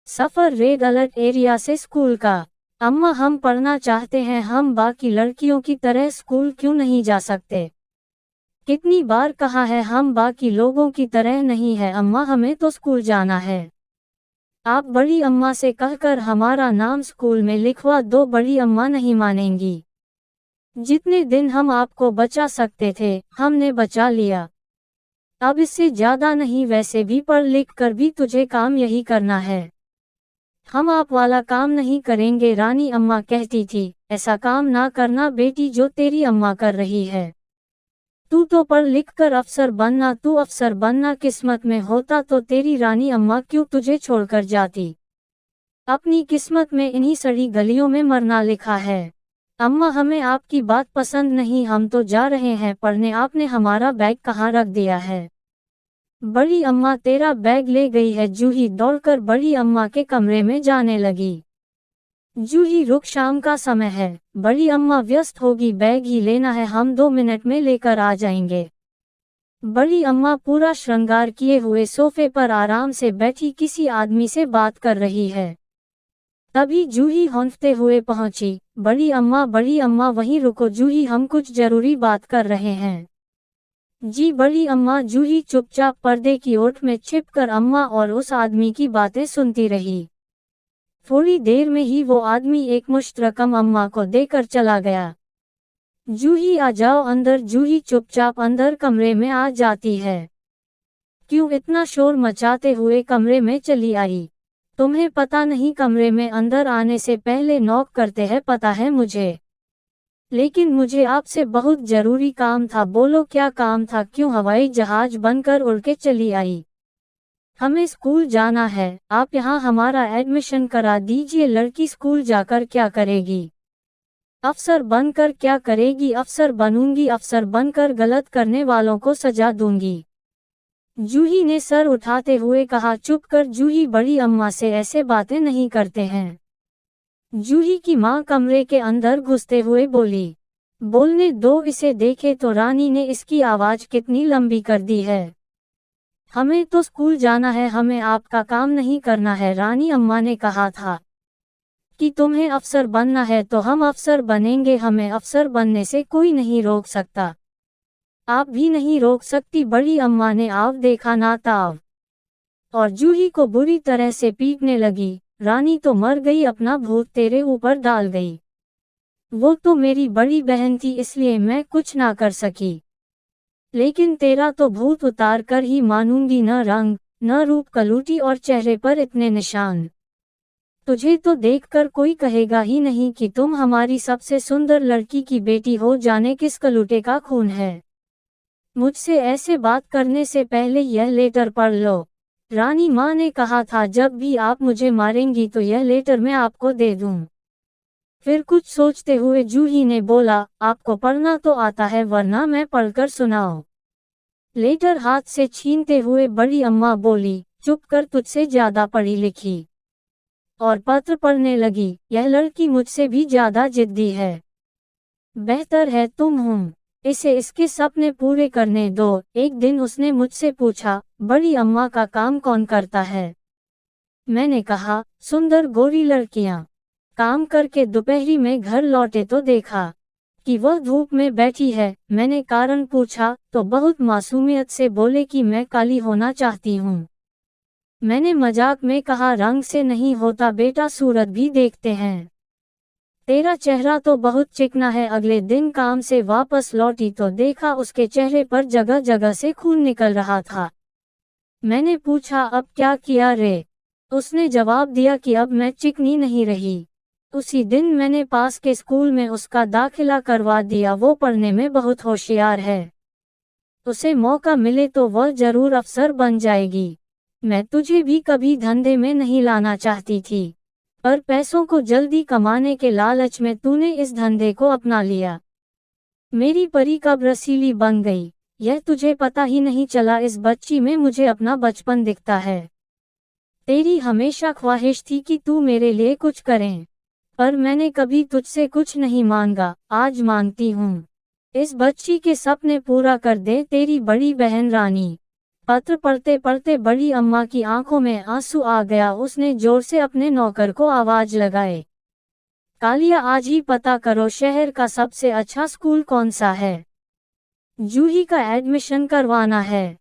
सफर red alert area से school का। अम्मा हम पढ़ना चाहते हैं, हम बाकी लड़कियों की तरह स्कूल क्यों नहीं जा सकते? कितनी बार कहा है हम बाकी लोगों की तरह नहीं है अम्मा, हमें तो स्कूल जाना है। आप बड़ी अम्मा से कहकर हमारा नाम स्कूल में लिखवा दो। बड़ी अम्मा नहीं मानेंगी। जितने दिन हम आपको बचा सकते थे हमने बचा लिया, अब इससे ज्यादा नहीं। वैसे भी पढ़ लिख कर भी तुझे काम यही करना है, हम आप वाला काम नहीं करेंगे। रानी अम्मा कहती थी, ऐसा काम ना करना बेटी जो तेरी अम्मा कर रही है। तू तो पढ़ लिख कर अफसर बनना, तू अफसर बनना किस्मत में होता तो तेरी रानी अम्मा क्यों तुझे छोड़कर जाती? अपनी किस्मत में इन्हीं सड़ी गलियों में मरना लिखा है। अम्मा हमें आपकी बात पसंद नहीं, हम तो जा रहे हैं पढ़ने, आपने हमारा बैग कहाँ रख दिया है? बड़ी अम्मा तेरा बैग ले गई है। जूही दौड़कर बड़ी अम्मा के कमरे में जाने लगी। जूही रुक, शाम का समय है, बड़ी अम्मा व्यस्त होगी, बैग ही लेना है, हम 2 मिनट में लेकर आ जाएंगे। बड़ी अम्मा पूरा श्रृंगार किए हुए सोफे पर आराम से बैठी किसी आदमी से बात कर रही है। तभी जूही हौंफते हुए पहुंची। बड़ी अम्मा वहीं रुको जूही, हम कुछ जरूरी बात कर रहे हैं। जी बड़ी अम्मा। जूही चुपचाप पर्दे की ओट में छिपकर अम्मा और उस आदमी की बातें सुनती रही। थोड़ी देर में ही वो आदमी एक मुश्त रकम अम्मा को देकर चला गया। जूही आ जाओ अंदर। जूही चुपचाप अंदर कमरे में आ जाती है। क्यों इतना शोर मचाते हुए कमरे में चली आई? तुम्हें पता नहीं कमरे में अंदर आने से पहले नॉक करते हैं, पता है मुझे। लेकिन मुझे आपसे बहुत जरूरी काम था। बोलो क्या काम था? क्यों हवाई जहाज बनकर उड़ के चली आई? हमें स्कूल जाना है, आप यहाँ हमारा एडमिशन करा दीजिए। लड़की स्कूल जाकर क्या करेगी? अफसर बनकर क्या करेगी? अफसर बनूंगी, अफसर बनकर गलत करने वालों को सजा दूंगी। जूही ने सर उठाते हुए कहा। चुप कर जूही, बड़ी अम्मा से ऐसे बातें नहीं करते हैं। जूही की माँ कमरे के अंदर घुसते हुए बोली, बोलने दो इसे, देखे तो रानी ने इसकी आवाज कितनी लंबी कर दी है। हमें तो स्कूल जाना है, हमें आपका काम नहीं करना है। रानी अम्मा ने कहा था कि तुम्हें अफसर बनना है तो हम अफसर बनेंगे, हमें अफसर बनने से कोई नहीं रोक सकता, आप भी नहीं रोक सकती। बड़ी अम्मा ने आव देखा ना ताव, और जूही को बुरी तरह से पीटने लगी। रानी तो मर गई, अपना भूत तेरे ऊपर डाल गई। वो तो मेरी बड़ी बहन थी इसलिए मैं कुछ ना कर सकी, लेकिन तेरा तो भूत उतार कर ही मानूंगी। न रंग न रूप, कलूटी और चेहरे पर इतने निशान, तुझे तो देखकर कोई कहेगा ही नहीं कि तुम हमारी सबसे सुंदर लड़की की बेटी हो। जाने किस कलूटे का खून है। मुझसे ऐसे बात करने से पहले यह लेटर पढ़ लो। रानी माँ ने कहा था जब भी आप मुझे मारेंगी तो यह लेटर मैं आपको दे दूं। फिर कुछ सोचते हुए जूही ने बोला, आपको पढ़ना तो आता है, वरना मैं पढ़कर सुनाओ। लेटर हाथ से छीनते हुए बड़ी अम्मा बोली, चुप कर, तुझसे ज्यादा पढ़ी लिखी। और पत्र पढ़ने लगी, यह लड़की मुझसे भी ज्यादा जिद्दी है। बेहतर है तुम हूँ, इसे इसके सपने पूरे करने दो। एक दिन उसने मुझसे पूछा, बड़ी अम्मा का काम कौन करता है? मैंने कहा, सुंदर गोरी लड़कियां। काम करके दोपहरी में घर लौटे तो देखा कि वह धूप में बैठी है। मैंने कारण पूछा तो बहुत मासूमियत से बोले कि मैं काली होना चाहती हूँ। मैंने मजाक में कहा, रंग से नहीं होता बेटा, सूरत भी देखते हैं। तेरा चेहरा तो बहुत चिकना है। अगले दिन काम से वापस लौटी तो देखा उसके चेहरे पर जगह जगह से खून निकल रहा था। मैंने पूछा, अब क्या किया रे? उसने जवाब दिया कि अब मैं चिकनी नहीं रही। उसी दिन मैंने पास के स्कूल में उसका दाखिला करवा दिया। वो पढ़ने में बहुत होशियार है, उसे मौका मिले तो वह जरूर अफसर बन जाएगी। मैं तुझे भी कभी धंधे में नहीं लाना चाहती थी, पर पैसों को जल्दी कमाने के लालच में तूने इस धंधे को अपना लिया। मेरी परी कब रसीली बन गई, यह तुझे पता ही नहीं चला। इस बच्ची में मुझे अपना बचपन दिखता है। तेरी हमेशा ख्वाहिश थी कि तू मेरे लिए कुछ करें, पर मैंने कभी तुझसे कुछ नहीं मांगा, आज मांगती हूँ। इस बच्ची के सपने पूरा कर दे। तेरी बड़ी बहन रानी। पत्र पढ़ते पढ़ते बड़ी अम्मा की आंखों में आंसू आ गया। उसने जोर से अपने नौकर को आवाज लगाए, कालिया आज ही पता करो शहर का सबसे अच्छा स्कूल कौन सा है। जूही का एडमिशन करवाना है।